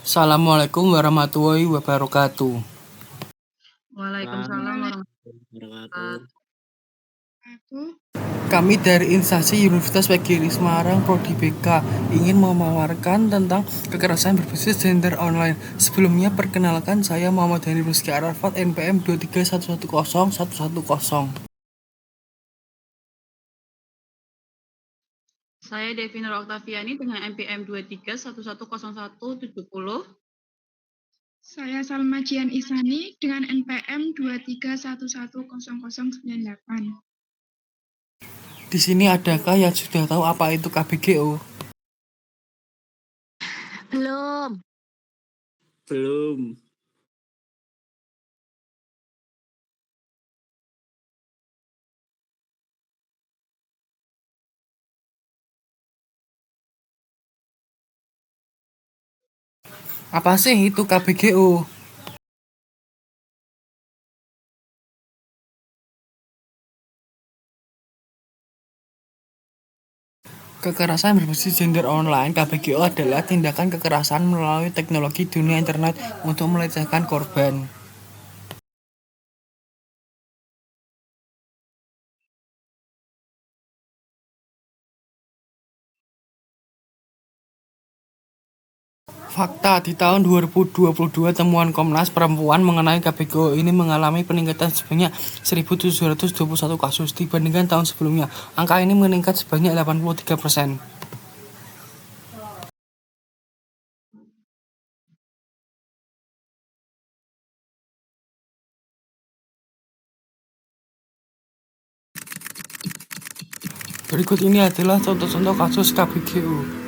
Assalamualaikum warahmatullahi wabarakatuh. Waalaikumsalam Wabarakatuh. warahmatullahi wabarakatuh. Kami dari instansi Universitas PGRI Semarang Prodi BK ingin memaparkan tentang kekerasan berbasis gender online. Sebelumnya perkenalkan, saya Muhammad Dhani Rizky Arafat, NPM 231101110. Saya Devi Nur Oktaviani dengan NPM 23110170. Saya Salma Jian Isani dengan NPM 23110098. Di sini adakah yang sudah tahu apa itu KBGO? Belum. Apa sih itu KBGO? Kekerasan berbasis gender online (KBGO) adalah tindakan kekerasan melalui teknologi dunia internet untuk melecehkan korban. Fakta, di tahun 2022 temuan Komnas Perempuan mengenai KBGO ini mengalami peningkatan sebanyak 1.721 kasus dibandingkan tahun sebelumnya. Angka ini meningkat sebanyak 83%. Berikut ini adalah contoh-contoh kasus KBGO.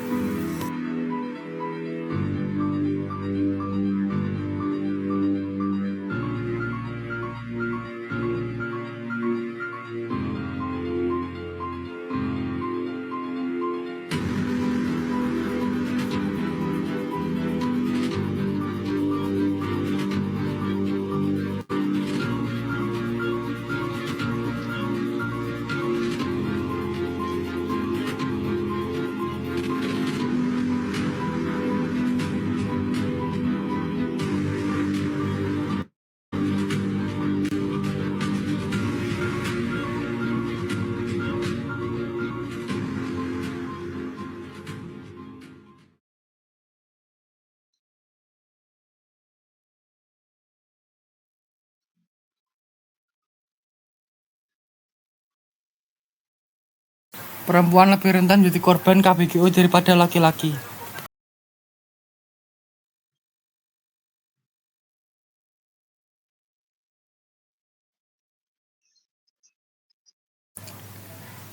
Perempuan lebih rentan menjadi korban KBGO daripada laki-laki.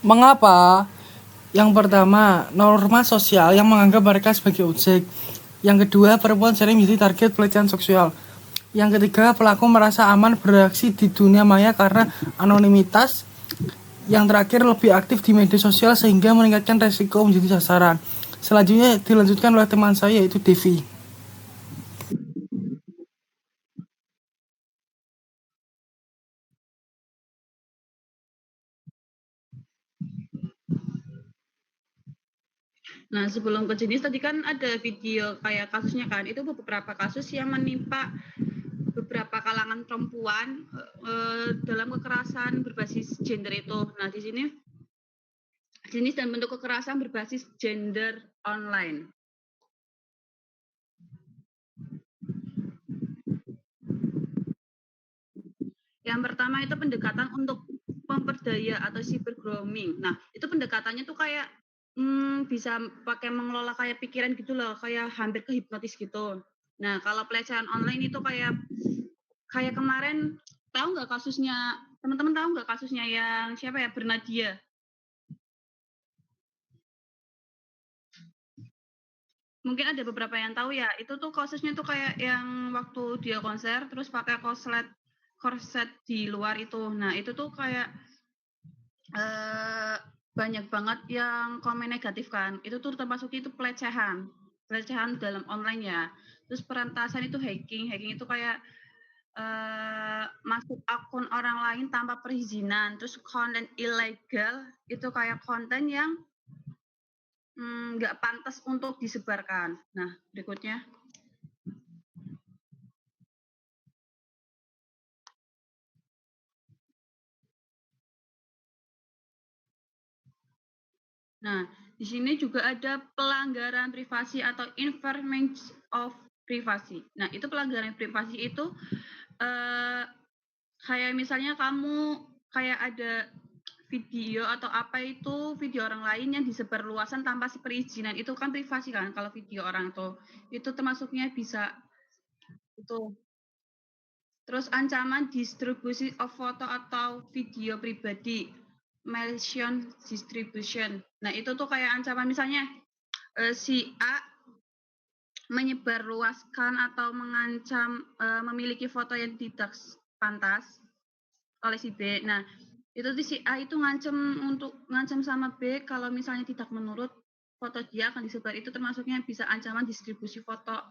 Mengapa? Yang pertama, norma sosial yang menganggap mereka sebagai objek. Yang kedua, perempuan sering menjadi target pelecehan seksual. Yang ketiga, pelaku merasa aman bereaksi di dunia maya karena anonimitas. Yang terakhir, lebih aktif di media sosial sehingga meningkatkan resiko menjadi sasaran. Selanjutnya dilanjutkan oleh teman saya, yaitu Devi. Nah, sebelum ke jenis tadi kan ada video kayak kasusnya kan, itu beberapa kasus yang menimpa beberapa kalangan perempuan dalam kekerasan berbasis gender itu. Nah, di sini jenis dan bentuk kekerasan berbasis gender online. Yang pertama itu pendekatan untuk memperdaya atau cyber grooming. Nah, itu pendekatannya tuh kayak bisa pakai mengelola kayak pikiran gitu loh, kayak hampir ke hipnotis gitu. Nah, kalau pelecehan online itu kayak kemarin, tahu nggak kasusnya, teman-teman tahu nggak kasusnya yang siapa ya, Bernadia? Mungkin ada beberapa yang tahu ya, itu tuh kasusnya tuh kayak yang waktu dia konser terus pakai korset di luar itu. Nah, itu tuh kayak banyak banget yang komen negatif kan. Itu tuh termasuk itu pelecehan dalam online ya. Terus perantasan itu hacking itu kayak masuk akun orang lain tanpa perizinan. Terus konten ilegal itu kayak konten yang nggak pantas untuk disebarkan. Nah, berikutnya. Nah, di sini juga ada pelanggaran privasi atau infringement of privacy. Nah, itu pelanggaran privasi itu kayak misalnya kamu kayak ada video atau apa itu video orang lain yang disebarluasan tanpa seperizinan, itu kan privasi kan kalau video orang tuh. Itu termasuknya bisa itu. Terus ancaman distribusi of foto atau video pribadi, malicious distribution. Nah, itu tuh kayak ancaman misalnya si A menyebarluaskan atau mengancam memiliki foto yang tidak pantas oleh si B. Nah, itu tuh si A itu ngancam sama B kalau misalnya tidak menurut foto dia akan disebar, itu termasuknya bisa ancaman distribusi foto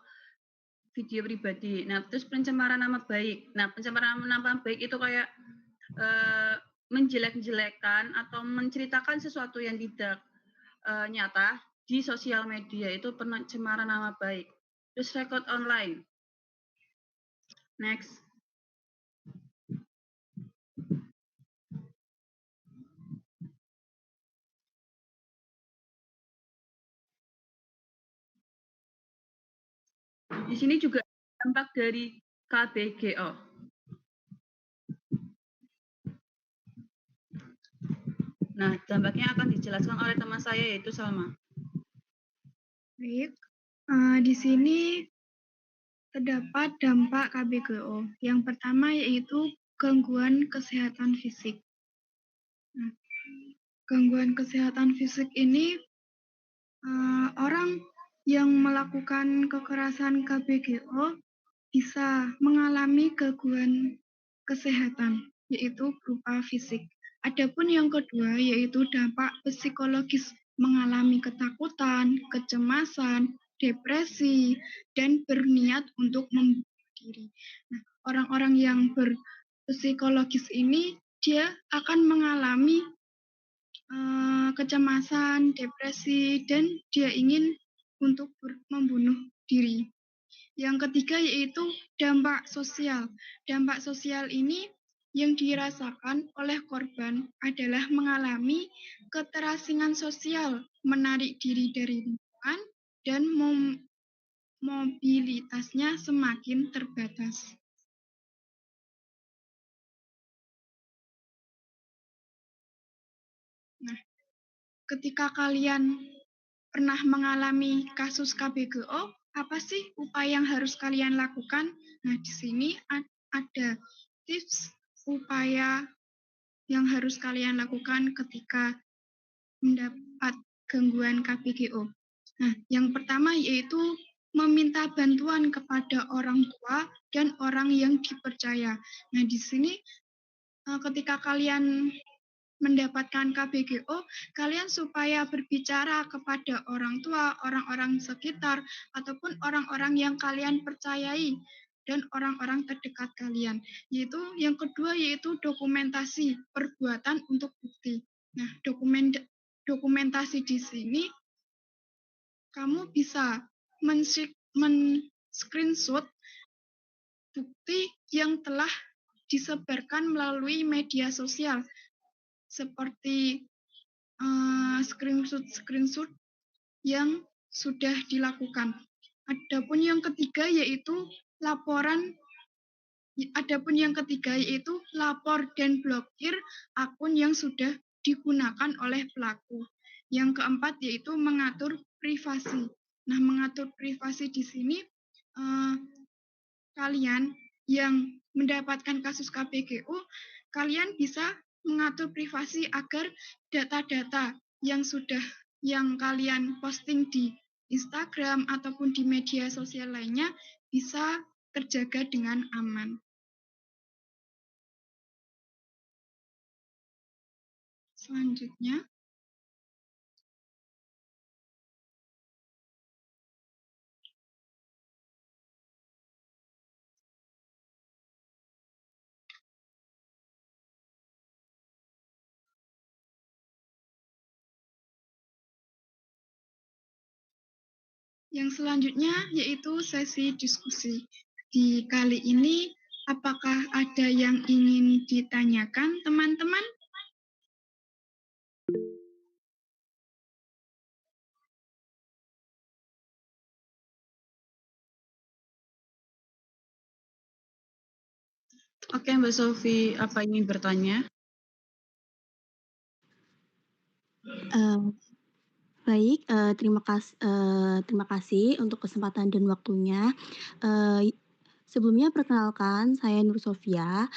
video pribadi. Nah, terus pencemaran nama baik. Nah, pencemaran nama baik itu kayak menjelek-jelekan atau menceritakan sesuatu yang tidak nyata di sosial media, itu pencemaran nama baik. Terus record online. Next. Di sini juga dampak dari KBGO. Nah, dampaknya akan dijelaskan oleh teman saya yaitu Salma. Baik, di sini terdapat dampak KBGO. Yang pertama yaitu gangguan kesehatan fisik. Nah, gangguan kesehatan fisik ini orang yang melakukan kekerasan KBGO bisa mengalami gangguan kesehatan, yaitu berupa fisik. Adapun yang kedua yaitu dampak psikologis, mengalami ketakutan, kecemasan, depresi, dan berniat untuk membunuh diri. Nah, orang-orang yang berpsikologis ini dia akan mengalami kecemasan, depresi, dan dia ingin untuk membunuh diri. Yang ketiga yaitu dampak sosial. Dampak sosial ini yang dirasakan oleh korban adalah mengalami keterasingan sosial, menarik diri dari lingkungan, dan mobilitasnya semakin terbatas. Nah, ketika kalian pernah mengalami kasus KBGO, apa sih upaya yang harus kalian lakukan? Nah, di sini ada tips upaya yang harus kalian lakukan ketika mendapat gangguan KBGO. Nah, yang pertama yaitu meminta bantuan kepada orang tua dan orang yang dipercaya. Nah, di sini ketika kalian mendapatkan KBGO, kalian supaya berbicara kepada orang tua, orang-orang sekitar, ataupun orang-orang yang kalian percayai dan orang-orang terdekat kalian. Yaitu yang kedua yaitu dokumentasi perbuatan untuk bukti. Nah, dokumentasi di sini kamu bisa men-screenshot bukti yang telah disebarkan melalui media sosial seperti screenshot yang sudah dilakukan. Adapun yang ketiga yaitu lapor dan blokir akun yang sudah digunakan oleh pelaku. Yang keempat yaitu mengatur privasi. Nah, mengatur privasi di sini kalian yang mendapatkan kasus KBGO, kalian bisa mengatur privasi agar data-data yang kalian posting di Instagram ataupun di media sosial lainnya bisa terjaga dengan aman. Selanjutnya, yang selanjutnya yaitu sesi diskusi. Di kali ini, apakah ada yang ingin ditanyakan, teman-teman? Oke, Mbak Sofi, apa ingin bertanya? Baik, terima kasih untuk kesempatan dan waktunya. Sebelumnya perkenalkan saya Nur Sofia.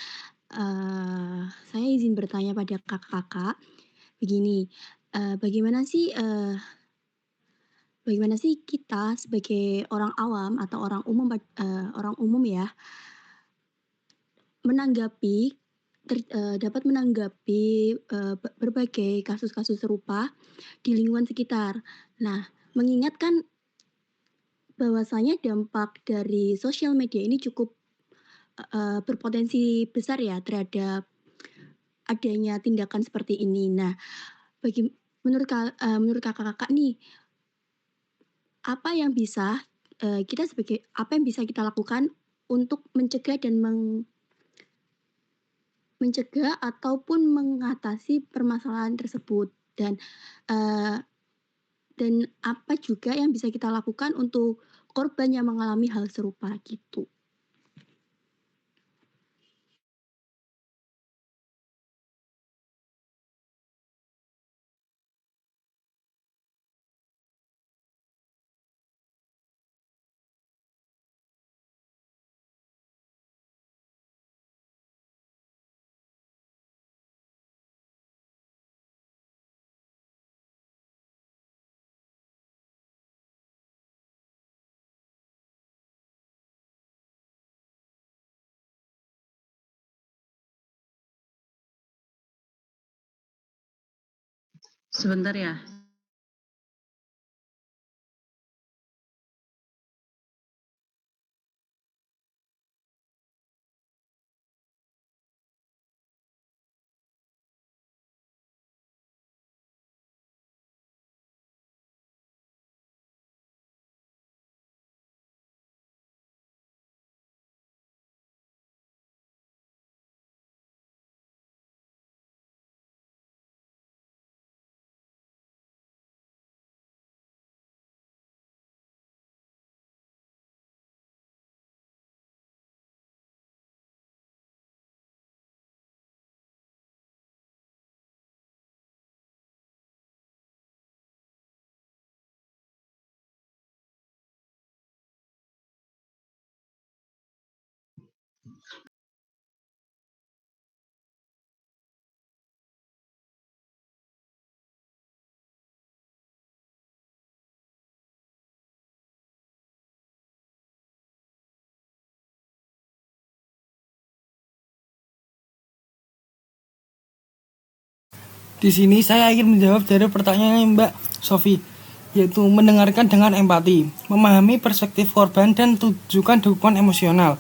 Saya izin bertanya pada Kakak-kakak, begini, eee, bagaimana sih, eee, bagaimana sih kita sebagai orang awam atau orang umum ya, menanggapi dapat menanggapi, berbagai kasus-kasus serupa di lingkungan sekitar. Nah, mengingat kan bahwasanya dampak dari sosial media ini cukup, berpotensi besar ya terhadap adanya tindakan seperti ini. Nah, bagi menurut Kakak-kakak nih, apa yang bisa, apa yang bisa kita lakukan untuk mencegah dan mencegah ataupun mengatasi permasalahan tersebut? Eee, dan apa juga yang bisa kita lakukan untuk korban yang mengalami hal serupa gitu? Sebentar ya. Di sini saya ingin menjawab dari pertanyaan Mbak Sofi, yaitu mendengarkan dengan empati, memahami perspektif korban dan tunjukkan dukungan emosional.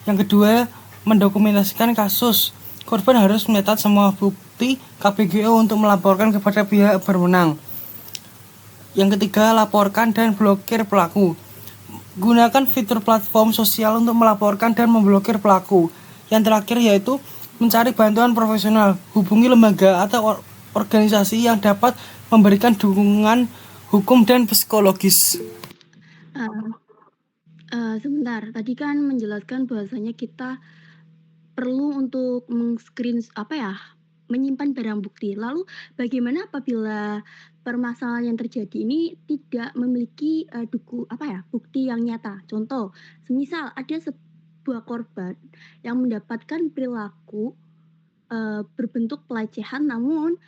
Yang kedua, mendokumentasikan kasus. Korban harus mencatat semua bukti KPGO untuk melaporkan kepada pihak berwenang. Yang ketiga, laporkan dan blokir pelaku. Gunakan fitur platform sosial untuk melaporkan dan memblokir pelaku. Yang terakhir yaitu mencari bantuan profesional. Hubungi lembaga atau organisasi yang dapat memberikan dukungan hukum dan psikologis. Eee Sebentar, tadi kan menjelaskan bahwasanya kita perlu untuk apa ya, menyimpan barang bukti. Lalu bagaimana apabila permasalahan yang terjadi ini tidak memiliki, apa ya, bukti yang nyata? Contoh, semisal ada sebuah korban yang mendapatkan perilaku, berbentuk pelecehan, namun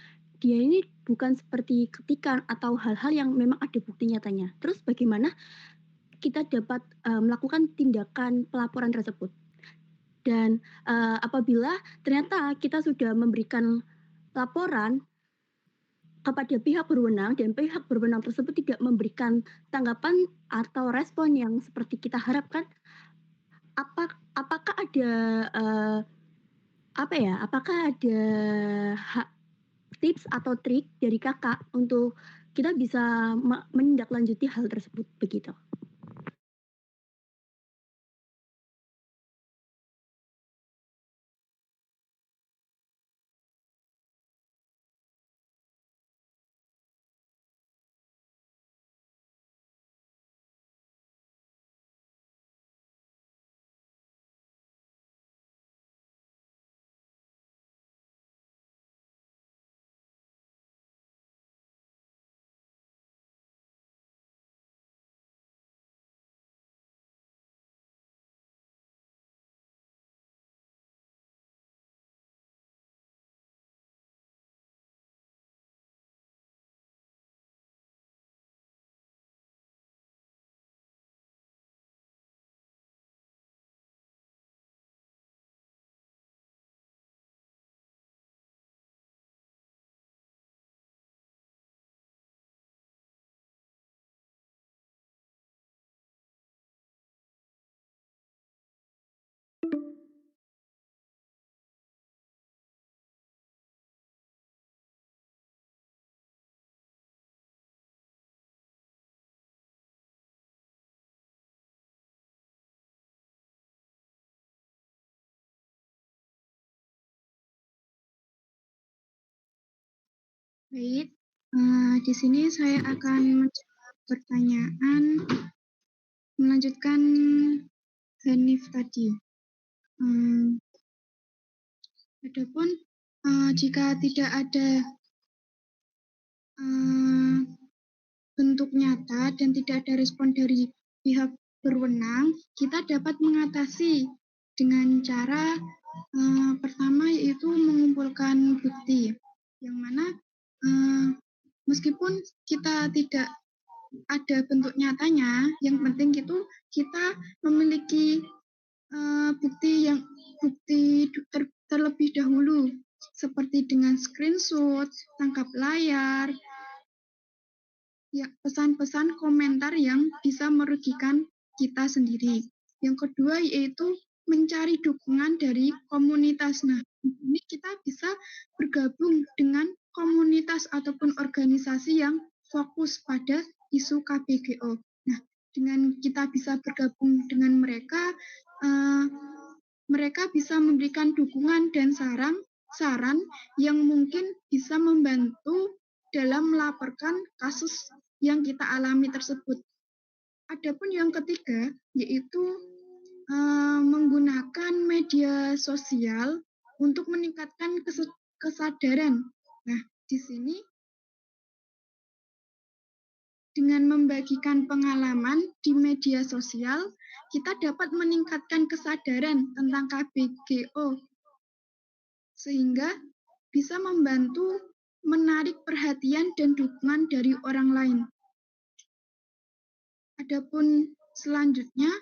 dia ini bukan seperti ketikan atau hal-hal yang memang ada bukti nyatanya. Terus bagaimana kita dapat, melakukan tindakan pelaporan tersebut? Dan, apabila ternyata kita sudah memberikan laporan kepada pihak berwenang dan pihak berwenang tersebut tidak memberikan tanggapan atau respon yang seperti kita harapkan, apakah ada, eee, apa ya, apakah ada tips atau trik dari Kakak untuk kita bisa menindaklanjuti hal tersebut, begitu? Baik, di sini saya akan menjawab pertanyaan melanjutkan Hanif tadi. Adapun jika tidak ada bentuk nyata dan tidak ada respon dari pihak berwenang, kita dapat mengatasi dengan cara pertama yaitu mengumpulkan bukti, yang mana meskipun kita tidak ada bentuk nyatanya, yang penting itu kita memiliki bukti terlebih dahulu, seperti dengan screenshot, tangkap layar, ya, pesan-pesan komentar yang bisa merugikan kita sendiri. Yang kedua yaitu mencari dukungan dari komunitas. Nah, ini kita bisa bergabung dengan komunitas ataupun organisasi yang fokus pada isu KBGO. Nah, dengan kita bisa bergabung dengan mereka, mereka bisa memberikan dukungan dan saran yang mungkin bisa membantu dalam melaporkan kasus yang kita alami tersebut. Adapun yang ketiga yaitu menggunakan media sosial untuk meningkatkan kesadaran. Nah, di sini dengan membagikan pengalaman di media sosial, kita dapat meningkatkan kesadaran tentang KBGO sehingga bisa membantu menarik perhatian dan dukungan dari orang lain. Adapun selanjutnya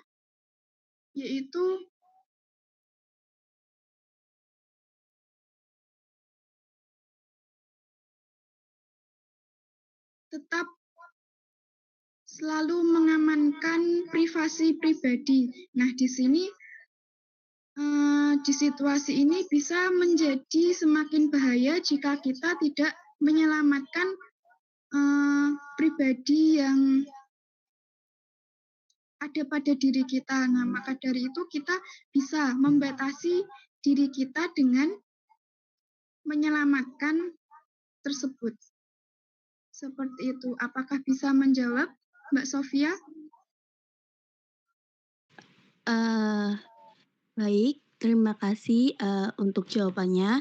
yaitu tetap selalu mengamankan privasi pribadi. Nah, di sini di situasi ini bisa menjadi semakin bahaya jika kita tidak menyelamatkan pribadi yang ada pada diri kita. Nah, maka dari itu kita bisa membatasi diri kita dengan menyelamatkan tersebut. Seperti itu. Apakah bisa menjawab, Mbak Sofia? Baik, terima kasih untuk jawabannya.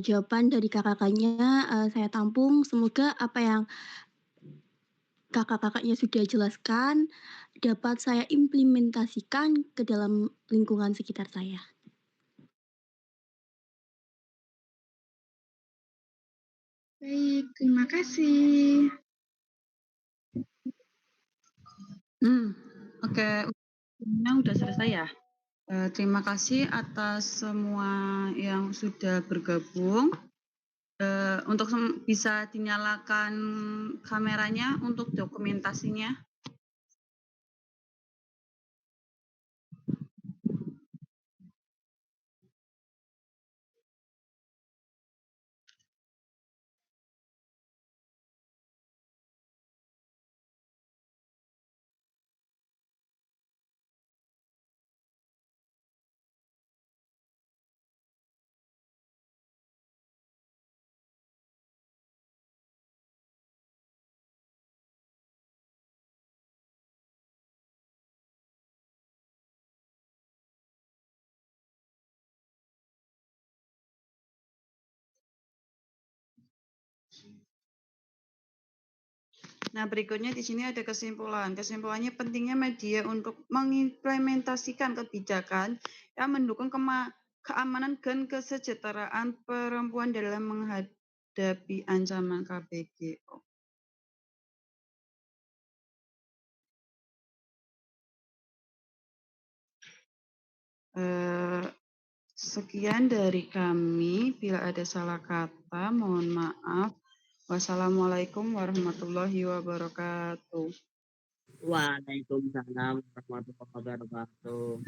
Jawaban dari kakak-kakaknya saya tampung. Semoga apa yang kakak-kakaknya sudah jelaskan dapat saya implementasikan ke dalam lingkungan sekitar saya. Baik, terima kasih. Oke, udah selesai ya. Terima kasih atas semua yang sudah bergabung. Untuk bisa dinyalakan kameranya untuk dokumentasinya. Nah, berikutnya di sini ada kesimpulan. Kesimpulannya pentingnya media untuk mengimplementasikan kebijakan yang mendukung keamanan dan kesejahteraan perempuan dalam menghadapi ancaman KBGO. Sekian dari kami. Bila ada salah kata, mohon maaf. Wassalamualaikum warahmatullahi wabarakatuh. Waalaikumsalam warahmatullahi wabarakatuh.